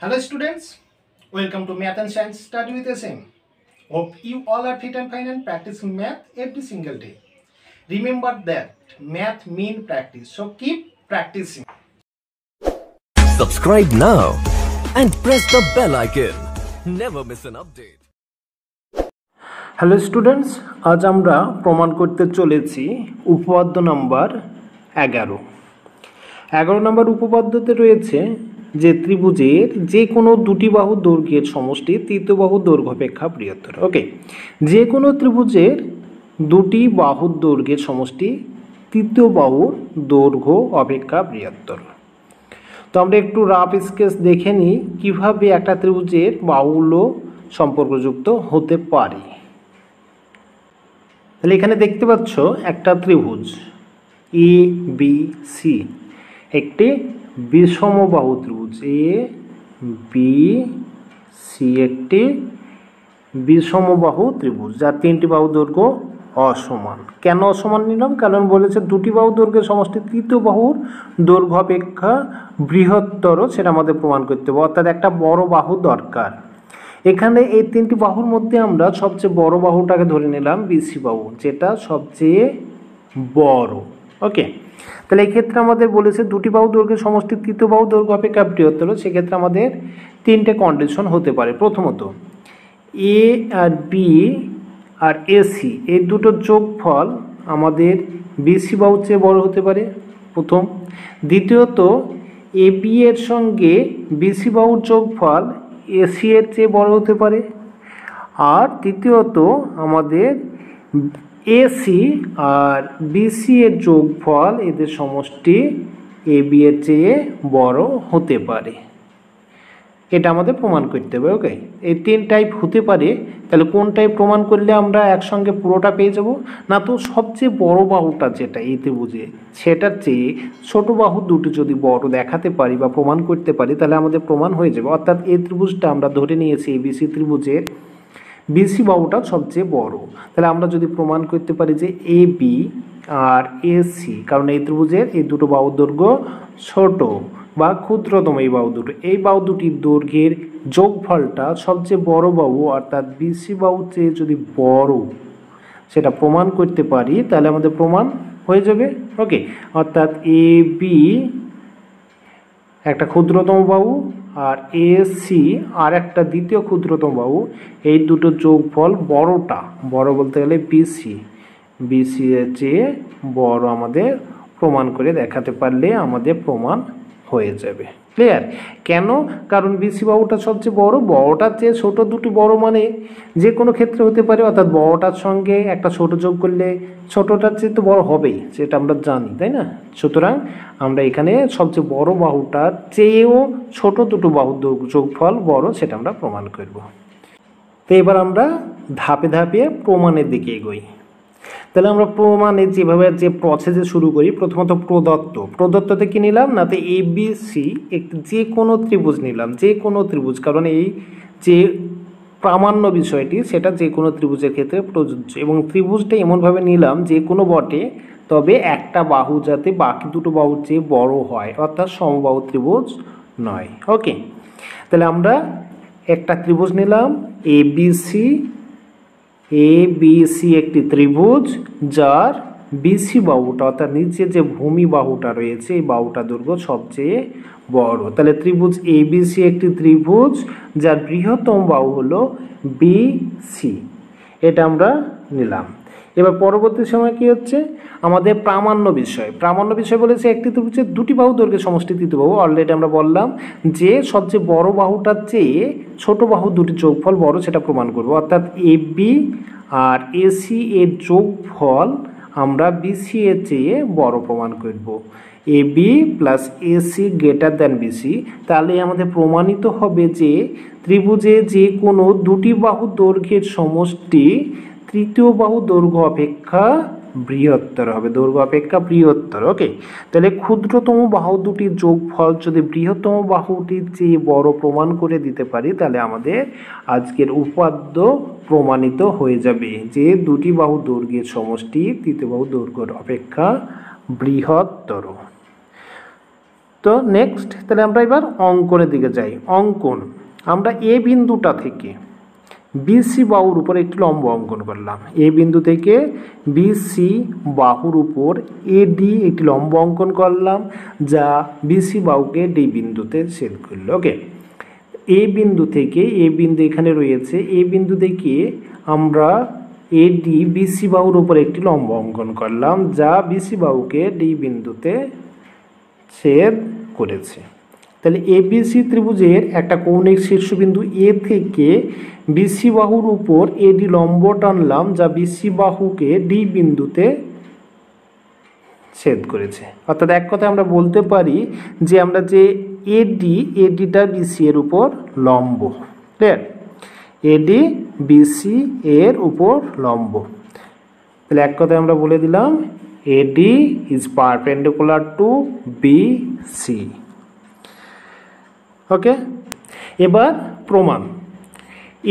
Hello students, welcome to Math and Science Study with SM. Hope you all are fit and fine and practicing math every single day. Remember that math means practice, so keep practicing. Subscribe now and press the bell icon. Never miss an update. Hello students, আজ আমরা প্রমাণ করতে চলেছি উপপাদ্য number 11। 11 নম্বর উপপাদ্যতে রয়েছে যে ত্রিভুজের যে কোনো দুটি বাহুর দৈর্ঘ্যের সমষ্টি তৃতীয় বাহুর দৈর্ঘ্য অপেক্ষা বৃহত্তর। ওকে, যে কোনো ত্রিভুজের দুটি বাহুর দৈর্ঘ্যের সমষ্টি তৃতীয় বাহুর দৈর্ঘ্য অপেক্ষা বৃহত্তর। তো আমরা একটু রাফ স্কেচ দেখে নিই কীভাবে একটা ত্রিভুজের বাহুগুলো সম্পর্কযুক্ত হতে পারে। তাহলে এখানে দেখতে পাচ্ছ একটা ত্রিভুজ এ বি সি, একটি বিষমবাহু ত্রিভুজ এ বি সি, একটি বিষমবাহু ত্রিভুজ যার তিনটি বাহু দৈর্ঘ্য অসমান। কেন অসমান নিলাম? কারণ বলেছে দুটি বাহু দৈর্ঘ্যের সমষ্টি তৃতীয় বাহুর দৈর্ঘ্য অপেক্ষা বৃহত্তর, সেটা আমাদের প্রমাণ করতে হবে, অর্থাৎ একটা বড় বাহু দরকার। এখানে এই তিনটি বাহুর মধ্যে আমরা সবচেয়ে বড় বাহুটাকে ধরে নিলাম বিসি বাহু, যেটা সবচেয়ে বড়। ওকে, তাহলে এই ক্ষেত্রে আমাদের বলেছে দুটি বাহু দৈর্ঘ্যের সমষ্টি তৃতীয় বাহু দৈর্ঘ্য অপেক্ষা বৃহত্তর। সেক্ষেত্রে আমাদের তিনটে কন্ডিশন হতে পারে। প্রথমত, এ আর বি আর এসি এই দুটো যোগফল আমাদের বিসি বাহুর চেয়ে বড় হতে পারে প্রথম। দ্বিতীয়ত, এ বি এর সঙ্গে বিসি বাহুর যোগফল এসি এর চেয়ে বড় হতে পারে। আর তৃতীয়ত, আমাদের এসি আর বিসি এর যোগফল এদের সমষ্টি এ বি এর চেয়ে বড় হতে পারে। এটা আমাদের প্রমাণ করতে হবে। ওকে, এই তিন টাইপ হতে পারে। তাহলে কোন টাইপ প্রমাণ করলে আমরা একসঙ্গে পুরোটা পেয়ে যাব? না, তো সবচেয়ে বড় বাহুটা যেটা এই ত্রিভুজে সেটার চেয়ে ছোট বাহু দুটো যদি বড় দেখাতে পারি বা প্রমাণ করতে পারি তাহলে আমাদের প্রমাণ হয়ে যাবে। অর্থাৎ এই ত্রিভুজটা আমরা ধরে নিয়েছি এবিসি ত্রিভুজের বিসি বাহুটা সবচেয়ে বড়। তাহলে আমরা যদি প্রমাণ করতে পারি যে এ বি আর এসি, কারণ এই ত্রিভুজের এই দুটো বাহুর দৈর্ঘ্য ছোট বা ক্ষুদ্রতম এই বাহু দুটো, এই বাহু দুটির দৈর্ঘ্যের যোগফলটা সবচেয়ে বড় বাহু অর্থাৎ বিসি বাহুর চেয়ে যদি বড় সেটা প্রমাণ করতে পারি তাহলে আমাদের প্রমাণ হয়ে যাবে। ওকে, অর্থাৎ এ বি একটা ক্ষুদ্রতম বাহু আর এসি আর একটা দ্বিতীয় ক্ষুদ্রতম বাহু, এই দুটো যোগফল বড়টা, বড় বলতে গেলে বিসি এর চেয়ে বড় আমাদের প্রমাণ করে দেখাতে পারলে আমাদের প্রমাণ হয়ে যাবে। ক্লিয়ার? কেন? কারণ বিসি বাহুটা সবচেয়ে বড়, বড়টার চেয়ে ছোট দুটি বড় মানে যে কোনো ক্ষেত্রে হতে পারে, অর্থাৎ বড়টার সঙ্গে একটা ছোট যোগ করলে ছোটটার চেয়ে তো বড় হবেই, সেটা আমরা জানি, তাই না? সুতরাং আমরা এখানে সবচেয়ে বড় বাহুটার চেয়েও ছোট দুটো বাহুর যোগফল বড়, সেটা আমরা প্রমাণ করব। তো এবার আমরা ধাপে ধাপে প্রমাণের দিকে এগোই। তাহলে আমরা প্রমাণে যেভাবে যে প্রসেসে শুরু করি, প্রথমত প্রদত্ততে কি নিলাম? না, তো এ বি সি একটি যে কোনো ত্রিভুজ নিলাম, যে কোনো ত্রিভুজ, কারণ এই যে প্রামাণ্য বিষয়টি সেটা যে কোনো ত্রিভুজের ক্ষেত্রে প্রযোজ্য, এবং ত্রিভুজটা এমনভাবে নিলাম যে কোনো বটে, তবে একটা বাহু যাতে বাকি দুটো বাহুর চেয়ে বড় হয়, অর্থাৎ সমবাহু ত্রিভুজ নয়। ওকে, তাহলে আমরা একটা ত্রিভুজ নিলাম এ বি সি একটি ত্রিভুজ যার বিসি বাহুটা অর্থাৎ নিচে যে ভূমি বাহুটা রয়েছে এই বাহুটা দৈর্ঘ্য সবচেয়ে বড়। তাহলে ত্রিভুজ এ বি সি একটি ত্রিভুজ যার বৃহত্তম বাহু হলো বিসি, এটা আমরা নিলাম। এবার পরবর্তী সময় কি হচ্ছে? আমাদের প্রামাণ্য বিষয় বলেছে একটি ত্রিভুজের দুটি বাহু দৈর্ঘ্যের সমষ্টি তৃতীয় বাহু। অলরেডি আমরা বললাম যে সবচেয়ে বড় বাহুটার চেয়ে ছোট বাহু দুটি যোগফল বড়, সেটা প্রমাণ করব। অর্থাৎ এ বি আর এসি এর যোগফল আমরা বিসি এর চেয়ে বড় প্রমাণ করব। A B plus AC greater than BC, তাহলে আমাদের প্রমাণিত হবে যে ত্রিভুজে যে কোনো দুটি বাহু দৈর্ঘ্যের সমষ্টি তৃতীয় বাহু দৈর্ঘ্য অপেক্ষা বৃহত্তর হবে, দৈর্ঘ্য অপেক্ষা বৃহত্তর। ওকে, তাহলে ক্ষুদ্রতম বাহু দুটির যোগফল যদি বৃহত্তম বাহুটির চেয়ে বড় প্রমাণ করে দিতে পারি তাহলে আমাদের আজকের উপপাদ্য প্রমাণিত হয়ে যাবে যে দুটি বাহু দৈর্ঘ্যের সমষ্টি তৃতীয় বাহু দৈর্ঘ্যের অপেক্ষা বৃহত্তর। তো নেক্সট তাহলে আমরা এবার অঙ্কনের দিকে যাই। অঙ্কন, আমরা এ বিন্দুটা থেকে বিসি বাহুর উপর একটি লম্ব অঙ্কন করলাম। এ বিন্দু থেকে বিসি বাহুর উপর এডি একটি লম্ব অঙ্কন করলাম, যা বিসি বাহুকে ডি বিন্দুতে ছেদ করলো। ওকে, এ বিন্দু থেকে, এ বিন্দু এখানে রয়েছে, এ বিন্দু থেকে আমরা এডি বিসি বাহুর উপর একটি লম্ব অঙ্কন করলাম, যা বিসি বাহুকে ডি বিন্দুতে ছেদ করেছে। তাহলে এবিসি ত্রিভুজের একটা কৌণিক শীর্ষবিন্দু এ থেকে বিসি বাহুর উপর এডি লম্ব টানলাম, যা বিসি বাহুকে ডি বিন্দুতে ছেদ করেছে। অর্থাৎ এক কথায় আমরা বলতে পারি যে আমরা যে এডিটা বিসি এর উপর লম্ব। ক্লিয়ার? এডি বিসি এর উপর লম্ব। তাহলে এক কথায় আমরা বলে দিলাম AD is perpendicular to BC. Okay, এবার প্রমাণ।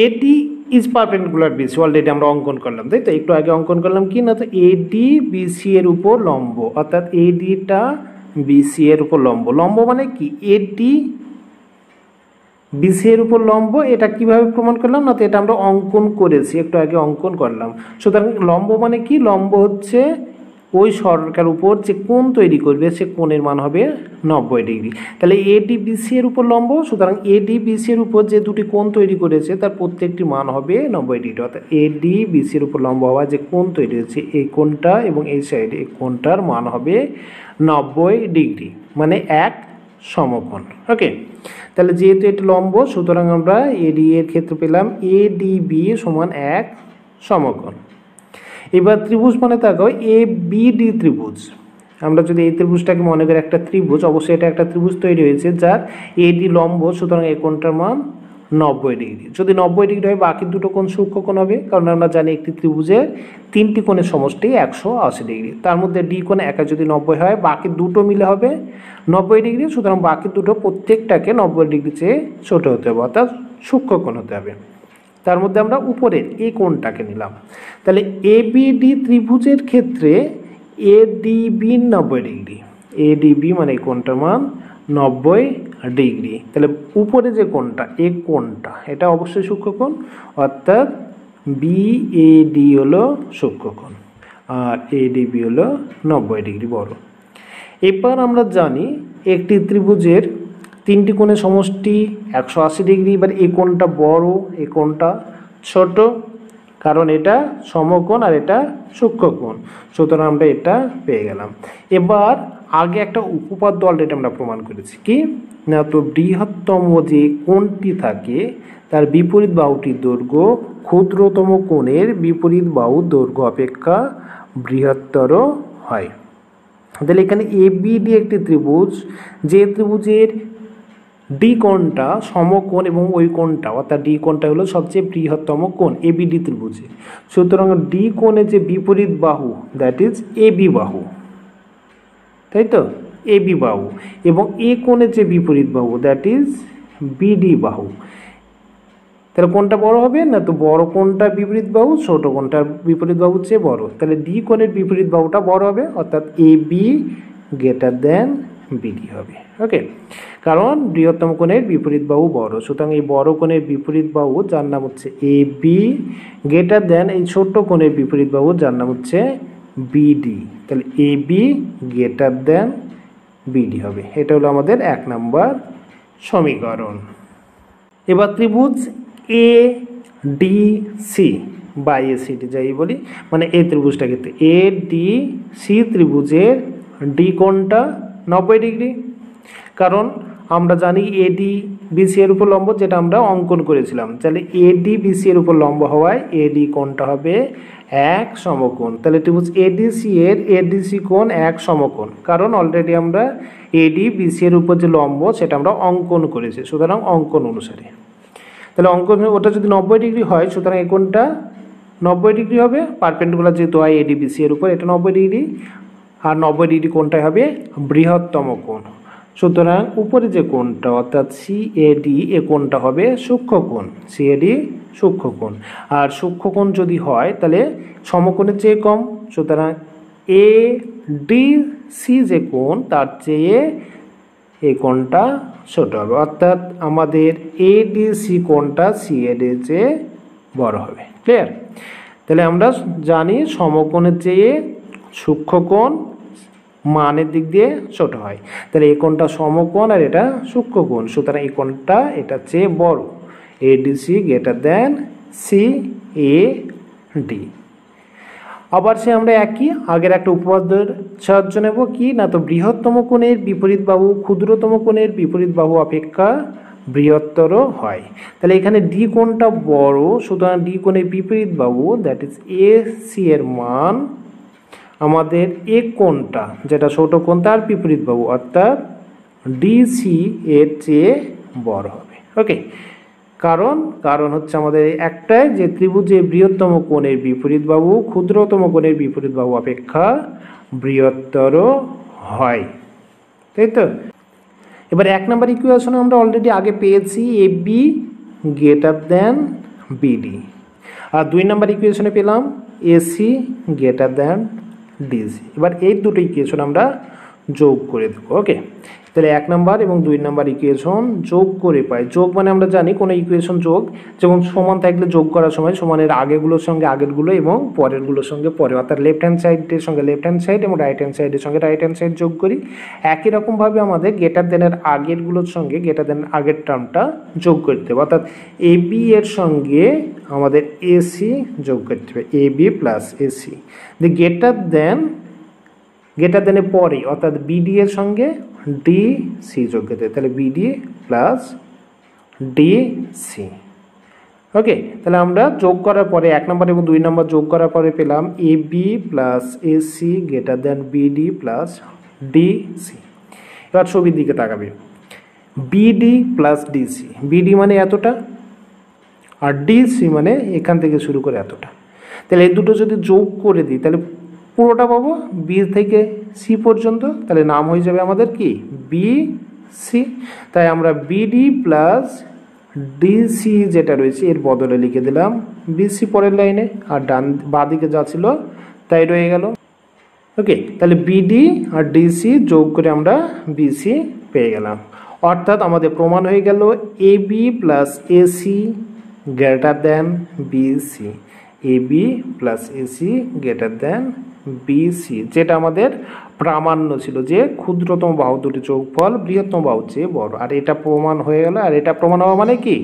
AD is perpendicular BC already আমরা অঙ্কন করলাম, তাই তো? একটু আগে অঙ্কন করলাম কি না, তো এডি বিসি এর উপর লম্ব, অর্থাৎ এডিটা বিসি এর উপর লম্ব। লম্ব মানে কি? এডি বিসি এর উপর লম্ব। এটা কিভাবে প্রমাণ করলাম না, তো এটা আমরা অঙ্কন করেছি, একটু আগে অঙ্কন করলাম। সুতরাং লম্ব মানে কি? লম্ব হচ্ছে ওই সরকার উপর যে কোণ তৈরি করবে সে কোণের মান হবে 90 ডিগ্রি। তাহলে এডি বিসি এর উপর লম্ব, সুতরাং এডি বিসি এর উপর যে দুটি কোণ তৈরি করেছে তার প্রত্যেকটি মান হবে 90 ডিগ্রি। অর্থাৎ এডি বিসি এর উপর লম্ব হওয়া যে কোণ তৈরি হয়েছে এই কোণটা এবং এই সাইডে এই কোণটার মান হবে 90 ডিগ্রি, মানে এক সমকোণ। ওকে, তাহলে যেহেতু এটি লম্ব, সুতরাং আমরা এডি এর ক্ষেত্রে পেলাম এডিবি সমান এক সমকোণ। এবার ত্রিভুজ মানে তাকাও, এ বিডি ত্রিভুজ। আমরা যদি এই ত্রিভুজটাকে মনে করি একটা ত্রিভুজ, অবশ্যই এটা একটা ত্রিভুজ তৈরি হয়েছে যার এডি লম্ব, সুতরাং এই কোণটার মান 90 ডিগ্রি। যদি 90 ডিগ্রি হয় বাকি দুটো কোণ সূক্ষ্মকোণ হবে, কারণ আমরা জানি একটি ত্রিভুজের তিনটি কোণের সমষ্টি 180 ডিগ্রি। তার মধ্যে ডি কোণ একা যদি 90 হয় বাকি দুটো মিলে হবে 90 ডিগ্রি, সুতরাং বাকি দুটো প্রত্যেকটাকে 90 ডিগ্রি চেয়ে ছোট হতে হবে, অর্থাৎ সূক্ষ্মকোণ হতে হবে। তার মধ্যে আমরা উপরের এই কোণটাকে নিলাম। তাহলে এবিডি ত্রিভুজের ক্ষেত্রে এডিবি 90 ডিগ্রি, এডিবি মানে এই কোণটার মান 90 ডিগ্রি। তাহলে উপরে যে কোণটা, এই কোণটা এটা অবশ্যই সূক্ষ্মকোণ, অর্থাৎ বিএডি হলো সূক্ষ্মকোণ আর এডিবি হলো 90 ডিগ্রি বড়। এবার আমরা জানি একটি ত্রিভুজের তিনটি কোণের সমষ্টি 180 ডিগ্রি। এবার এই কোণটা বড়, এই কোণটা ছোট, কারণ এটা সমকোণ আর এটা সূক্ষ্মকোণ, সুতরাং আমরা এটা পেয়ে গেলাম। এবার আগে একটা উপপাদ্য অলরেডি আমরা প্রমাণ করেছি কি না, তো বৃহত্তম যে কোণটি থাকে তার বিপরীত বাহুটির দৈর্ঘ্য ক্ষুদ্রতম কোণের বিপরীত বাহুর দৈর্ঘ্য অপেক্ষা বৃহত্তর হয়। তাহলে এখানে এবিডি একটি ত্রিভুজ, যে ত্রিভুজের ডি কোণটা সমকোণ এবং ওই কোণটা অর্থাৎ ডি কোণটা হলো সবচেয়ে বৃহত্তম কোণ এবিডি ত্রিভুজে। সুতরাং ডি কোণের যে বিপরীত বাহু দ্যাট ইজ এবি বাহু, তাই তো? এবি বাহু, এবং এ কোণের যে বিপরীত বাহু দ্যাট ইজ বিডি বাহু। তাহলে কোনটা বড় হবে না, তো বড় কোণটা বিপরীত বাহু ছোট কোণটার বিপরীত বাহুর চেয়ে বড়। তাহলে ডি কোণের বিপরীত বাহুটা বড় হবে, অর্থাৎ এবি গ্রেটার দেন বিডি হবে। ওকে, কারণ বৃহত্তম কোণের বিপরীত বাহু বড়, সুতরাং এই বড় কোণের বিপরীত বাহু যার নাম হচ্ছে এবি গ্রেটার দেন এই ছোট্ট কোণের বিপরীত বাহু যার নাম হচ্ছে বিডি। তাহলে এবি গ্রেটার দেন বিডি হবে। এটা হলো আমাদের 1 নম্বর সমীকরণ। এবার ত্রিভুজ এ ডি সি বা এসিডি যাই বলি, মানে এই ত্রিভুজটা ক্ষেত্রে এ ডি সি ত্রিভুজের ডি কোণটা 90 ডিগ্রি, কারণ আমরা জানি এডি বিসি এর উপর লম্ব, যেটা আমরা অঙ্কন করেছিলাম। তাহলে এডি বিসি এর উপর লম্ব হওয়ায় এডি কোণটা হবে এক সমকোণ। তাহলে ত্রিভুজ এডিসি এর এডিসি কোণ এক সমকোণ, কারণ অলরেডি আমরা এডি বিসি এর উপর যে লম্ব সেটা আমরা অঙ্কন করেছি, সুতরাং অঙ্কন অনুসারে। তাহলে অঙ্কন ওটা যদি 90 ডিগ্রি হয়, সুতরাং এই কোণটা 90 ডিগ্রি হবে, পারপেন্ডিকুলার যেহেতু হয় এডি বিসি এর উপর, এটা 90 ডিগ্রি, আর 90 ডিগ্রি কোণটাই হবে বৃহত্তম কোণ। সুতরাং উপরে যে কোণটা অর্থাৎ সিএডি, এ কোণটা হবে সূক্ষ্মকোণ, সিএডি সূক্ষ্মকোণ। আর সূক্ষ্মকোণ যদি হয় তাহলে সমকোণের চেয়ে কম, সুতরাং এ ডি সি যে কোণ তার চেয়ে এই কোণটা ছোট হবে, অর্থাৎ আমাদের এডিসি কোণটা সিএডি এর চেয়ে বড় হবে। ক্লিয়ার? তাহলে আমরা জানি সমকোণের চেয়ে সূক্ষ্মকোণ মানের দিক দিয়ে ছোট হয়, তাহলে এই কোণটা সমকোণ আর এটা সূক্ষ্মকোণ, সুতরাং এই কোণটা এটার চেয়ে বড়। ADC greater than CAD. আবার সে আমরা একই আগের একটা উপপাদ্যের সাহায্য নেব, কি না, তো বৃহত্তম কোণের বিপরীত বাহু ক্ষুদ্রতম কোণের বিপরীত বাহু অপেক্ষা বৃহত্তর হয়। তাহলে এখানে ডি কোণটা বড়, সুতরাং ডি কোণের বিপরীত বাহু দ্যাট ইজ এ সি এর মান আমাদের এ কোণটা যেটা ছোট কোণ তার বিপরীত বাহু অর্থাৎ ডিসি এর চেয়ে বড় হবে। ওকে, কারণ হচ্ছে আমাদের একটাই যে ত্রিভুজের বৃহত্তম কোণের বিপরীত বাহু ক্ষুদ্রতম কোণের বিপরীত বাহু অপেক্ষা বৃহত্তর হয়, তাই তো। এবার 1 নম্বর ইকুয়েশনে আমরা অলরেডি আগে পেয়েছি A B greater than BD, আর 2 নম্বর ইকুয়েশনে পেলাম এসি গ্রেটার দেন ডিসি। এবার এই দুটো ইকুয়েশন আমরা যোগ করে দেবো। ওকে, তাহলে 1 নম্বর এবং 2 নম্বর ইকুয়েশন যোগ করে পাই। যোগ মানে আমরা জানি কোনো ইকুয়েশন যোগ, যেমন সমান থাকলে যোগ করার সময় সমানের আগেগুলোর সঙ্গে আগেরগুলো এবং পরেরগুলোর সঙ্গে পরে, অর্থাৎ লেফট হ্যান্ড সাইডের সঙ্গে লেফট হ্যান্ড সাইড এবং রাইট হ্যান্ড সাইডের সঙ্গে রাইট হ্যান্ড সাইড যোগ করি। একই রকমভাবে আমাদের গ্রেটার দেনের আগেরগুলোর সঙ্গে গ্রেটার দেনের আগের টার্মটা যোগ করতে হবে, অর্থাৎ এ বি এর সঙ্গে আমাদের এসি যোগ করতে হবে, এ বি প্লাস এসি। গ্রেটার দেনের পরে অর্থাৎ বিডি এর সঙ্গে ডিসি যোগ করতে হবে, তাহলে বিডি প্লাস ডিসি। ওকে, তাহলে আমরা যোগ করার পরে 1 নম্বর এবং 2 নম্বর যোগ করার পরে পেলাম A B plus AC greater than BD plus DC. এবার ছবির দিকে তাকাবে, বিডি প্লাস ডিসি, বিডি মানে এতটা আর ডিসি মানে এখান থেকে শুরু করে এতটা। তাহলে এই দুটো যদি যোগ করে দিই তাহলে পুরোটা পাবো বি থেকে সি পর্যন্ত, তাহলে নাম হয়ে যাবে আমাদের কি বি সি। তাই আমরা বিডি প্লাস ডিসি যেটা রয়েছে এর বদলে লিখে দিলাম বিসি পরের লাইনে, আর বাঁ দিকে যা ছিল তাই রয়ে গেল। ওকে, তাহলে বিডি আর ডিসি যোগ করে আমরা বিসি পেয়ে গেলাম, অর্থাৎ আমাদের প্রমাণ হয়ে গেল A B plus AC greater than BC, A B plus AC greater than BC, যেটা আমাদের প্রামাণ্য ছিল যে ক্ষুদ্রতম বাহু দুটি যোগফল বৃহত্তম বাহুর চেয়ে বড়। আর এটা প্রমাণ হয়ে গেল, আর এটা প্রমাণ হওয়া মানে কি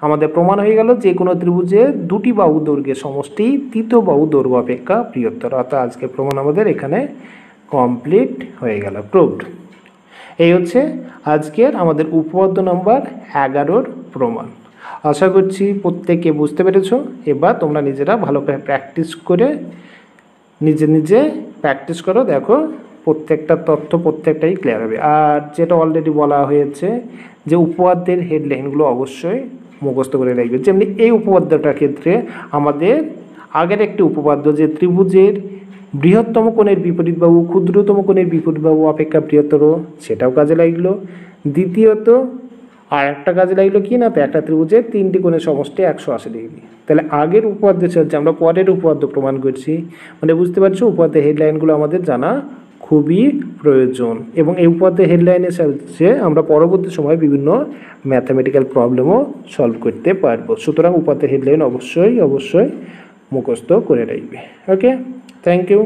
আমাদের প্রমাণ হয়ে গেল যে কোনো ত্রিভুজে দুটি বাহু দৈর্ঘ্যের সমষ্টি তৃতীয় বাহু দৈর্ঘ্য অপেক্ষা বৃহত্তর, অর্থাৎ আজকের প্রমাণ আমাদের এখানে কমপ্লিট হয়ে গেল, প্রুভড। এই হচ্ছে আজকের আমাদের উপপাদ্য নম্বর 11 প্রমাণ। আশা করছি প্রত্যেকে বুঝতে পেরেছো। এবার তোমরা নিজেরা ভালো করে প্র্যাকটিস করে নিজে প্র্যাকটিস করো, দেখো প্রত্যেকটা তথ্য প্রত্যেকটাই ক্লিয়ার হবে। আর যেটা অলরেডি বলা হয়েছে যে উপপাদ্যের হেডলাইনগুলো অবশ্যই মুখস্থ করে রাখবে। যেমনি এই উপপাদ্যটার ক্ষেত্রে আমাদের আগের একটি উপপাদ্য যে ত্রিভুজের বৃহত্তম কোণের বিপরীত বাহু ক্ষুদ্রতম কোণের বিপরীত বাহু অপেক্ষা বৃহত্তর, সেটাও কাজে লাগলো। দ্বিতীয়ত আর একটা কাজে লাগলো কি না, তো একটা ত্রিভুজের 3টি কোণের সমষ্টি 180 ডিগ্রি। তাহলে আগের উপপাদ্যের সাহায্যে আমরা পরের উপপাদ্য প্রমাণ করছি, মানে বুঝতে পারছো উপপাদ্যের হেডলাইনগুলো আমাদের জানা খুবই প্রয়োজন, এবং এই উপপাদ্যের হেডলাইনের সাহায্যে আমরা পরবর্তী সময় বিভিন্ন ম্যাথামেটিক্যাল প্রবলেমও সলভ করতে পারবো। সুতরাং উপপাদ্যের হেডলাইন অবশ্যই মুখস্থ করে রাখবে। ওকে, থ্যাংক ইউ।